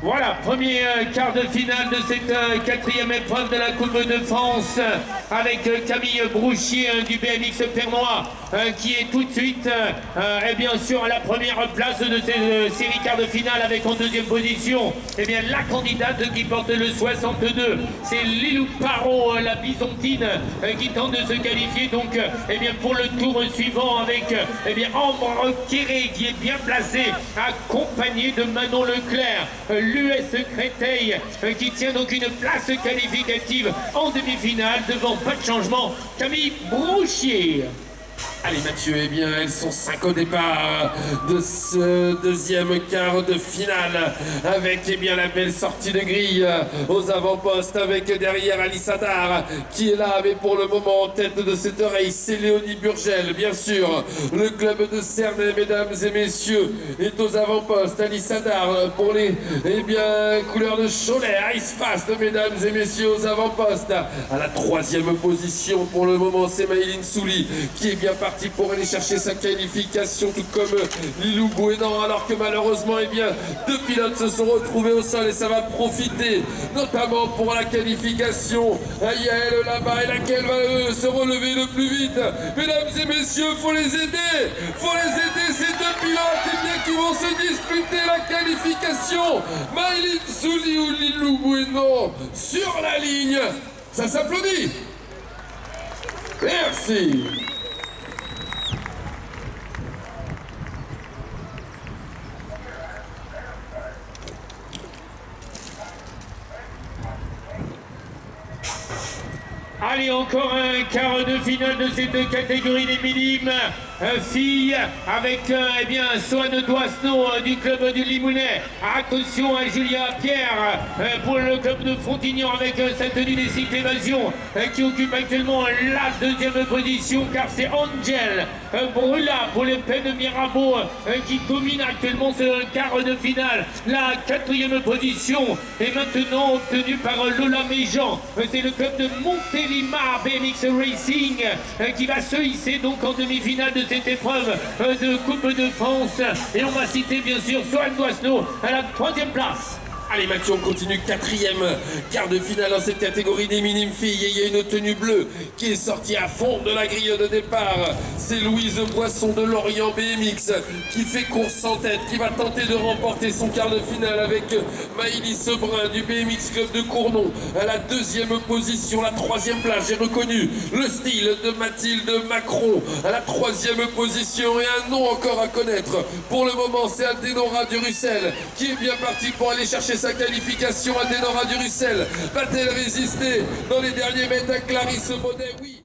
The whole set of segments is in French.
Voilà, premier quart de finale de cette quatrième épreuve de la Coupe de France avec Camille Brouchier du BMX Pernois qui est tout de suite et bien sûr à la première place de cette série quart de finale avec en deuxième position la candidate qui porte le 62. C'est Lilou Parot, la Byzantine, qui tente de se qualifier donc pour le tour suivant avec Ambre Kéré qui est bien placé, accompagné de Manon Leclerc. L'US Créteil qui tient donc une place qualificative en demi-finale devant pas de changement, Camille Brouchier. Allez Mathieu, elles sont 5 au départ de ce deuxième quart de finale avec la belle sortie de grille aux avant-postes avec derrière Alice Hadar qui est là, mais pour le moment en tête de cette race c'est Léonie Burgel, bien sûr. Le club de Cernay, mesdames et messieurs, est aux avant-postes. Alice Hadar pour les couleurs de Cholet, Ice Fast, mesdames et messieurs, aux avant-postes. À la troisième position pour le moment c'est Maïline Souli qui est bien partie pour aller chercher sa qualification, tout comme Lilou Bouénan, alors que malheureusement deux pilotes se sont retrouvés au sol et ça va profiter notamment pour la qualification à Yael là-bas et laquelle va se relever le plus vite. Mesdames et messieurs, faut les aider ces deux pilotes qui vont se disputer la qualification. Maïline Souli ou Lilou Bouénan sur la ligne, ça s'applaudit. Merci. Allez, encore un quart de finale de cette catégorie des minimes filles avec Soane Doisneau du club du Limounet. Attention à Julia Pierre pour le club de Frontignan avec sa tenue des cycles évasion qui occupe actuellement la deuxième position car c'est Angel Brula pour les Peines Mirabeau qui domine actuellement ce quart de finale. La quatrième position est maintenant obtenue par Lola Méjean. C'est le club de Montélimar BMX Racing qui va se hisser donc en demi-finale de cette épreuve de Coupe de France. Et on va citer bien sûr Soane Doisneau à la troisième place. Allez Mathieu, on continue, quatrième quart de finale dans cette catégorie des minimes filles. Et il y a une tenue bleue qui est sortie à fond de la grille de départ. C'est Louise Boisson de Lorient BMX qui fait course en tête, qui va tenter de remporter son quart de finale avec Maïlis Sebrun du BMX Club de Cournon à la deuxième position. La troisième place, j'ai reconnu le style de Mathilde Macron à la troisième position. Et un nom encore à connaître pour le moment, c'est Adénora Durussel qui est bien parti pour aller chercher sa qualification. Adénora Durussel va-t-elle résister dans les derniers mètres à Clarisse Baudet? Oui.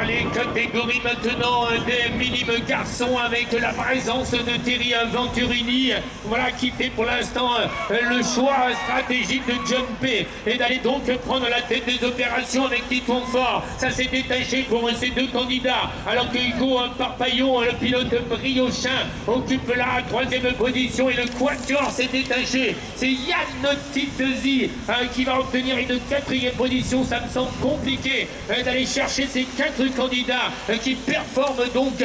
Les catégories maintenant des minimes garçons avec la présence de Thierry Venturini, voilà qui fait pour l'instant le choix stratégique de jumper et d'aller donc prendre la tête des opérations avec Titouan Fort. Ça s'est détaché pour ces deux candidats, alors que Hugo Parpaillon, le pilote briochin, occupe la troisième position et le quatuor s'est détaché. C'est Yann Titezi qui va obtenir une quatrième position. Ça me semble compliqué d'aller chercher ces quatre candidats qui performent donc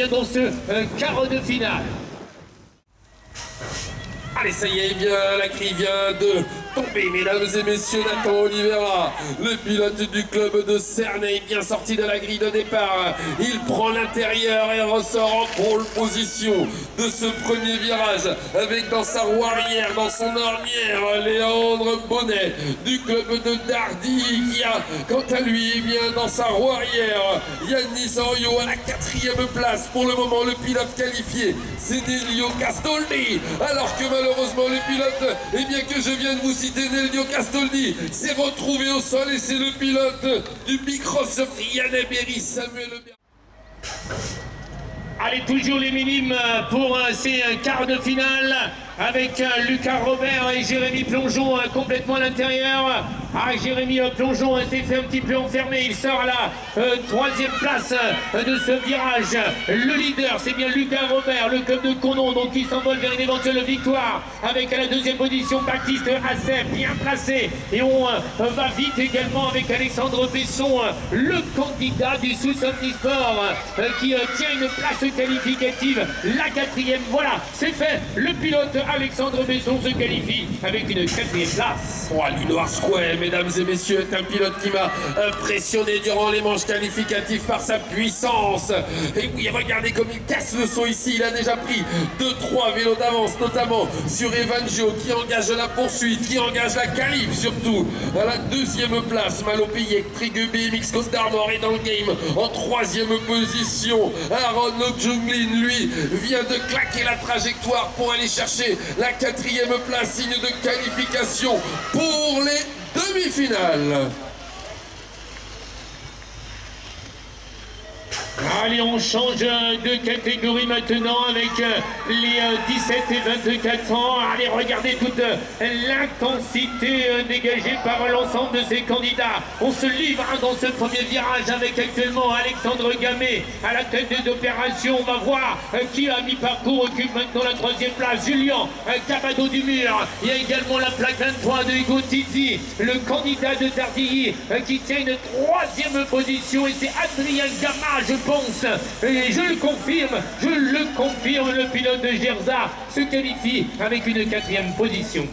dans ce quart de finale. Allez, ça y est, la grille vient de tomber, mesdames et messieurs. Nathan Oliveira, le pilote du club de Cernay, est bien sorti de la grille de départ. Il prend l'intérieur et ressort en pole position de ce premier virage avec dans sa roue arrière, dans son ornière, Léandre Bonnet du club de Dardy qui a quant à lui dans sa roue arrière Yannis Orio à la quatrième place. Pour le moment, le pilote qualifié, c'est Nelio Castoldi, alors que malheureusement le pilote que je viens de vous citer, Nelio Castoldi, s'est retrouvé au sol et c'est le pilote du Bicross Rianais Berry, Samuel Ber. Allez, toujours les minimes pour ces quarts de finale avec Lucas Robert et Jérémy Plongeon complètement à l'intérieur. Ah, Jérémy Plongeon s'est fait un petit peu enfermer. Il sort à la troisième place de ce virage. Le leader, c'est bien Lucas Robert, le club de Cournon, donc qui s'envole vers une éventuelle victoire. Avec à la deuxième position Baptiste Asset, bien placé. Et on va vite également avec Alexandre Besson, le candidat du sous-omnisport, qui tient une place qualificative, la quatrième. Voilà, c'est fait. Le pilote Alexandre Besson se qualifie avec une quatrième place. Oh, Lunoir Square, mesdames et messieurs, est un pilote qui m'a impressionné durant les manches qualificatives par sa puissance. Et oui, regardez comme il casse le son ici. Il a déjà pris 2-3 vélos d'avance, notamment sur Evangio, qui engage la poursuite, qui engage la qualif surtout. À la deuxième place, Malopillec, Trigue BMX Côte d'Armor est dans le game. En troisième position, Aaron O'Junglin, lui, vient de claquer la trajectoire pour aller chercher la quatrième place, signe de qualification pour les demi-finales. Allez, on change de catégorie maintenant avec les 17 et 24 ans. Allez, regardez toute l'intensité dégagée par l'ensemble de ces candidats. On se livre dans ce premier virage avec actuellement Alexandre Gamet à la tête des opérations. On va voir qui à mi-parcours occupe maintenant la troisième place. Julien Cabado du Mur. Il y a également la plaque 23 de Hugo Tizi, le candidat de Tardilly qui tient une troisième position. Et c'est Adrien Gama, je pense. Et je le confirme, le pilote de Gerza se qualifie avec une quatrième position.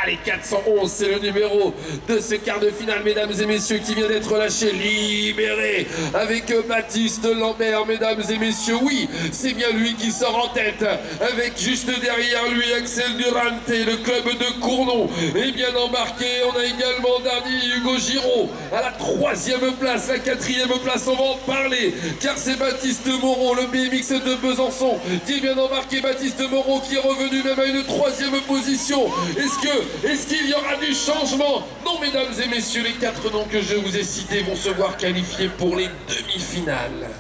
Allez, 411, c'est le numéro de ce quart de finale, mesdames et messieurs, qui vient d'être lâché, libéré, avec Baptiste Lambert, mesdames et messieurs. Oui, c'est bien lui qui sort en tête, avec juste derrière lui Axel Durante, le club de Cournon est bien embarqué. On a également Dardy Hugo Giraud à la troisième place, la quatrième place, on va en parler, car c'est Baptiste Moreau, le BMX de Besançon, qui est bien embarqué. Baptiste Moreau qui est revenu même à une troisième position. Est-ce qu'il y aura du changement? Non, mesdames et messieurs, les 4 noms que je vous ai cités vont se voir qualifiés pour les demi-finales.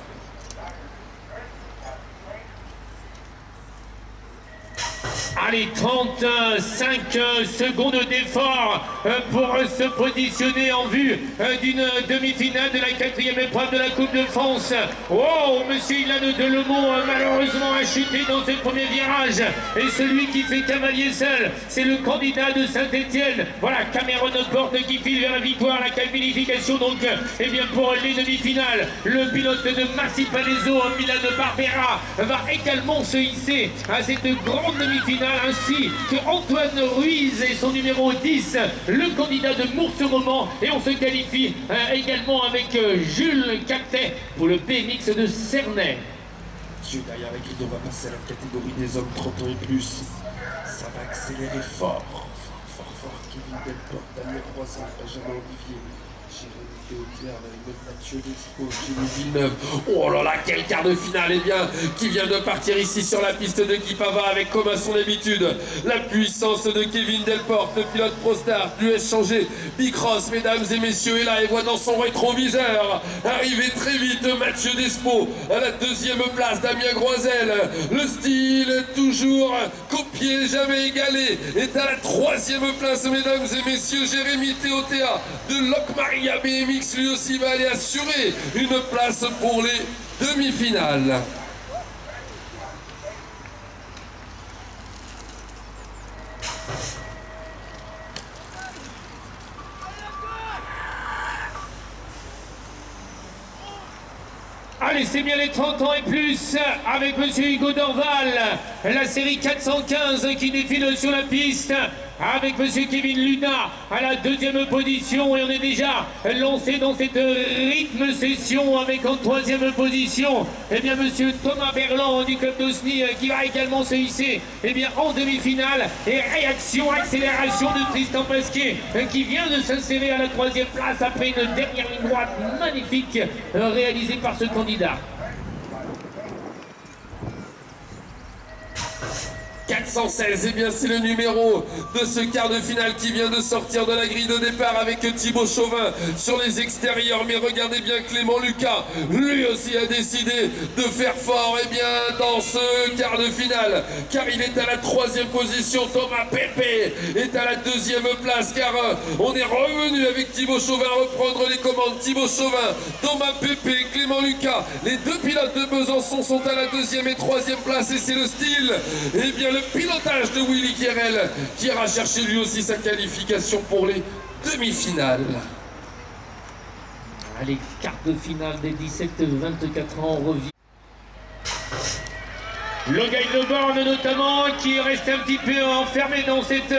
Allez, 35 secondes d'effort pour se positionner en vue d'une demi-finale de la quatrième épreuve de la Coupe de France. Oh, monsieur Ilan Delemont malheureusement a chuté dans ce premier virage. Et celui qui fait cavalier seul, c'est le candidat de Saint-Etienne. Voilà, Cameron Porte qui file vers la victoire, la qualification donc, eh bien pour les demi-finales. Le pilote de Massi Palaiso, Milan Barbera, va également se hisser à cette grande demi-finale, ainsi que Antoine Ruiz et son numéro 10, le candidat de Mours-sur-Roman. Et on se qualifie également avec Jules Captet pour le BMX de Cernay. Derrière la grille, on va passer à la catégorie des hommes 30 ans et plus. Ça va accélérer fort. Kevin Delporte, Damien Croissant, Benjamin Olivier, Jérémy Théotière, Mathieu Despo, Jimmy Villeneuve. Oh là là, quel quart de finale, eh bien, qui vient de partir ici sur la piste de Guy Pava avec, comme à son habitude, la puissance de Kevin Delporte, le pilote ProStar, l'US changé, Bicross, mesdames et messieurs, et là, il voit dans son rétroviseur arriver très vite Mathieu Despo à la deuxième place, Damien Groisel, le style toujours copié, jamais égalé, est à la troisième place, mesdames et messieurs, Jérémy Théotéa de Locmaria BMX, lui aussi va aller assurer une place pour les demi-finales. Allez, c'est bien les 30 ans et plus avec monsieur Hugo Dorval, la série 415 qui défile sur la piste avec monsieur Kevin Luna à la deuxième position, et on est déjà lancé dans cette rythme session avec en troisième position eh bien monsieur Thomas Berland du club d'Osny qui va également se hisser eh bien en demi-finale, et réaction, accélération de Tristan Pasquier qui vient de s'insérer à la troisième place après une dernière ligne droite magnifique réalisée par ce candidat. 416, et bien c'est le numéro de ce quart de finale qui vient de sortir de la grille de départ avec Thibaut Chauvin sur les extérieurs. Mais regardez bien Clément Lucas, lui aussi a décidé de faire fort et bien dans ce quart de finale, car il est à la 3e position. Thomas Pépé est à la 2e place, car on est revenu avec Thibaut Chauvin reprendre les commandes. Thibaut Chauvin, Thomas Pépé, Clément Lucas, les deux pilotes de Besançon sont à la 2e et 3e place, et c'est le style, et bien le pilotage de Willy Querel qui ira chercher lui aussi sa qualification pour les demi-finales. Allez, quart de finale des 17-24 ans revient. Logan Le Born notamment qui est resté un petit peu enfermé dans cette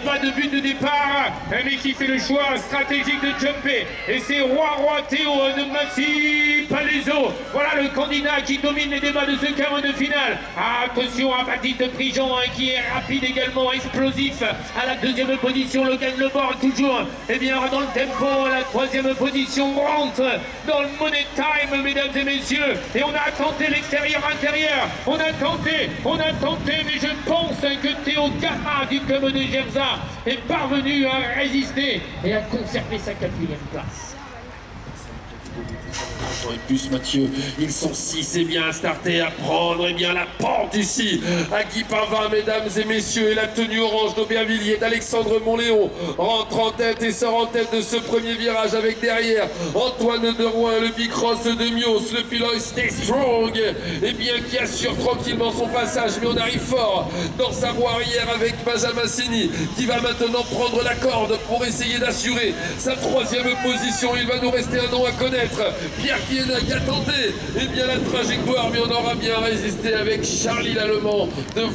pas de but de départ, mais qui fait le choix stratégique de jumper. Et c'est Roi Théo de Massy Palaiso. Voilà le candidat qui domine les débats de ce quart de finale. Attention à Baptiste Prigent qui est rapide également, explosif. À la 2e position, Logan Le Born toujours bien dans le tempo. À la 3e position, rentre dans le money time, mesdames et messieurs. Et on a tenté l'extérieur-intérieur. On a tenté, mais je pense que Théo Gamma du club de Gerza est parvenu à résister et à conserver sa 4e place. Et plus Mathieu, ils sont 6 et bien startés à prendre et bien la porte ici à Guy Pavin, mesdames et messieurs, et la tenue orange d'Aubervilliers d'Alexandre Montléon rentre en tête et sort en tête de ce premier virage avec derrière Antoine de Rouen, le bicross de Mios, le pilote Stay Strong, et bien qui assure tranquillement son passage, mais on arrive fort dans sa roue arrière avec Benjamin Sini qui va maintenant prendre la corde pour essayer d'assurer sa 3e position. Il va nous rester un nom à connaître, Pierre qui a tenté et bien la trajectoire, mais on aura bien résisté avec Charlie Lallemand de voir